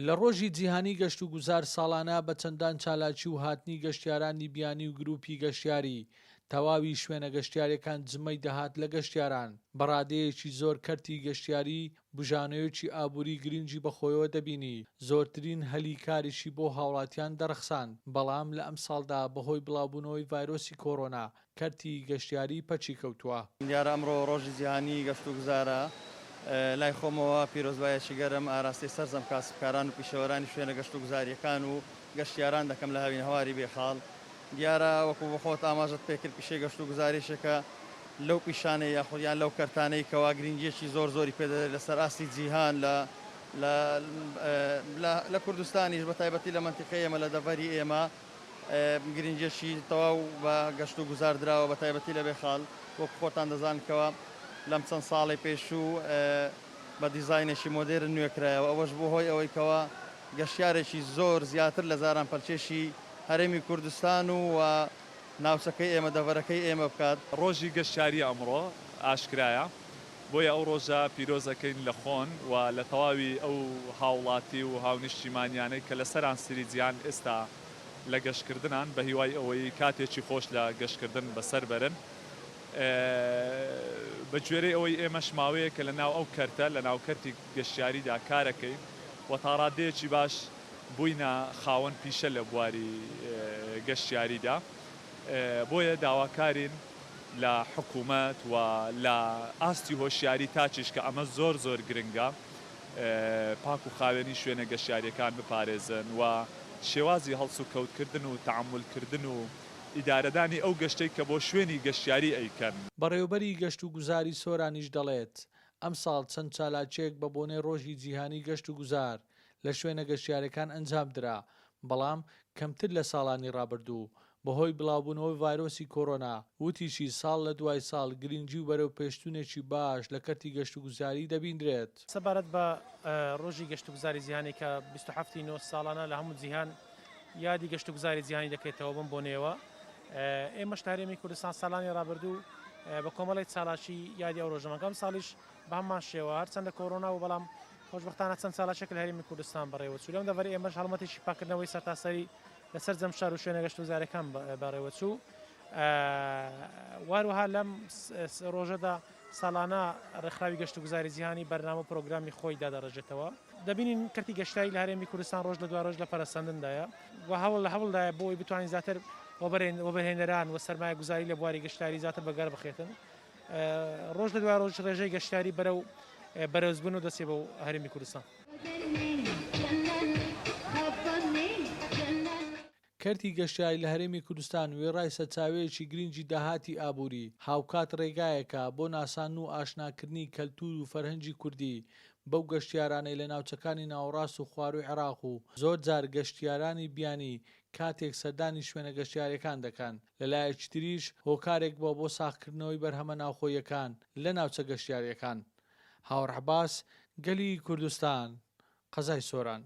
لە ڕۆژی جیهانی گەشت و گوزار ساڵانە بە چەندان چالاکی و هاتنی گەشتیارانی بیانی و گروپی گەشتیاری تەواوی شوێنە گەشتیارەکان جمەی دەهات لە گەشتیاران بەڕادەیەکی زۆر کەرتی گەشتیاری بژانەیەکی ئابووری گرنگی بەخۆیەوە دەبینی زۆرترین هەلی کاریشی بۆ هاوڵاتیان دەرەخساند بەڵام لە ئەم ساڵدا بەهۆی بڵاوبوونەوەی ڤایرۆسی کۆڕۆنا کەرتی گەشتیاری پەچی کەوتووە. دیارە ئەمڕۆ ڕۆژی جیهانی گەشت و گوزارە لای خۆمەوە پیرۆزبایەکی گەرم ئاراستی سەرجەم کاسبکاران و پیشەوەرانی شوێنە گەشت و گوزاریەکان و گەشتیاران دەکەم لە هاوین هەواری بێخاڵ دیارە وەکو بە خۆت ئاماژت پێکرد پیشەی گەشت و گوزاریشەکە لەو پیشانەی یاخودیان لەو کەرتانەی کەوا گرنگیەکی زۆری پێدەدرێت لەسەر ئاستی جیهان لە کوردستانیش بە تایبەتی لە منتیقەی ئێمە لە دەڤەری ئێمە گرنگیەکی تەواو بە گەشت و گوزار دراوە بە تایبەتی لە بێخاڵ وەکو خۆتان دەزانکەوە لەم چەند ساڵی پێشوو بە دیزاینێکی مۆدێرن نوێکرایەوە ئەوەش بۆ هۆی ئەوەی کەوە گەشتیارێکی زۆر زیاتر لە زاران پەلچێشی هەرێمی کوردستان و ناوچەکەی ئێمە دەڤەرەکەی ئێمە بکات. ڕۆژی گەشتیاری ئەمڕۆ ئاشکرایە بۆیە ئەو ڕۆژە پیرۆزەکەین لە خۆن و لە تەواوی ئەو هاوڵاتی و هاونیشتیمانیانەی کە لە سەران سری جیهان ئێستا لە گەشتکردنان بە هیوای ئەوەی کاتێکی خۆش لە گەشتکردن بەسەر بەرن بە گوێرەی ئەوەی ئێمەش ماوەیە کە لە ناو ئەو کەرتە لە ناوکەرتی گەشتیاریدا کارەکەی و تا ڕادەیەکی باش بووینە خاوەن پیشە لە بواری گەشتیاریدا بۆیە داواکارین لە حکوومەت و لە ئاستی هۆشیاری تاچیش کە ئەمە زۆر گرنگە پاک و خاوێنی شوێنە گەشتیاریەکان بپارێزن و شێوازی هەڵس و کەوتکردن و تەعاملکردن و ئیدارەدانی ئەو گەشتەی کە بۆ شوێنی گەشتیاری ئەیکەن. بەڕێوەبەری گەشت و گوزاری سۆرانیش دەڵێت ئەم ساڵ چەند چالاکێک بە بۆنەی ڕۆژی جیهانی گەشت و گوزار لە شوێنە گەشتیارەکان ئەنجام درا بەڵام کەمتر لە ساڵانی ڕابردوو بەهۆی بڵاوبوونەوەی ڤایرۆسی کۆڕۆنا وتیشی ساڵ لە دوای ساڵ گرنگی و بەرەو پێشتونێکی باش لە کەرتی گەشت و گوزاری دەبیندرێت. سەبارەت بە ڕۆژی گەشت و گوزاری جیهانی کە 27 نۆ ساڵانە لە هەموو جیهان یادی گەشت و گوزاری جیهانی دەکەیتەوە بم بۆنێەوە ئێمەش هەرێمی کوردستان ساڵانی ڕابردوو بە کۆمەڵی چالاکی یادی ئەو ڕۆژەمەکەم ساڵیش بە هەمان شێوە هەرچەندە کۆڕۆنا و بەڵام خۆشبەختانە چەند ساڵاشێک لە هەرێمی کوردستان بەڕێوە چوو لەم دەڤەری ئێمەش هەڵمەتێکی پاکردنەوەی سەرتاسەری لەسەر جەم شار و شوێنە گەشت و گوزاریەکان بەڕێوە چوو واروها لەم ڕۆژەدا ساڵانە ڕێکخراوی گەشت و گوزاری جیهانی بەرنامە پرۆگرامی خۆی دادەڕێژێتەوە دەبینین کەرتی گەشتایی لە هەرێمی کوردستان ڕۆژ لە دو ڕۆژ لە پەرەسەندندایە و هەوڵدایە بۆی بتوانین زیاتر وەبەرهێنەران و سەرمایە گوزاری لە بواری گەشتاری زیاتر بەگەر بخێتن ڕۆژ لە دوای ڕۆژ ڕێژەی گەشتاری بەرەو بەرەوزبوون و دەسێ بە هەرێمی کوردستان. کەرتی گەشتیاری لە هەرێمی کوردستان وێڕای سەرچاوەیەکی گرنگی داهاتی ئابووری هاوکات ڕێگایەکە بۆ ناسان و ئاشناکردنی کەلتور و فەرهەنگی کوردی بەو گەشتیارانەی لە ناوچەکانی ناوەڕاست و خواروی عێراق و زۆر جار گەشتیارانی بیانی کاتێک سەردانی شوێنە گەشتیارەکان دەکەن لەلایەکی تریش هۆکارێک بۆ ساختکردنەوەی بەرهەمە ناوخۆییەکان لە ناوچە گەشتیاریەکان. هاوڕ عەباس، گەلی کوردستان، قەزای سۆران.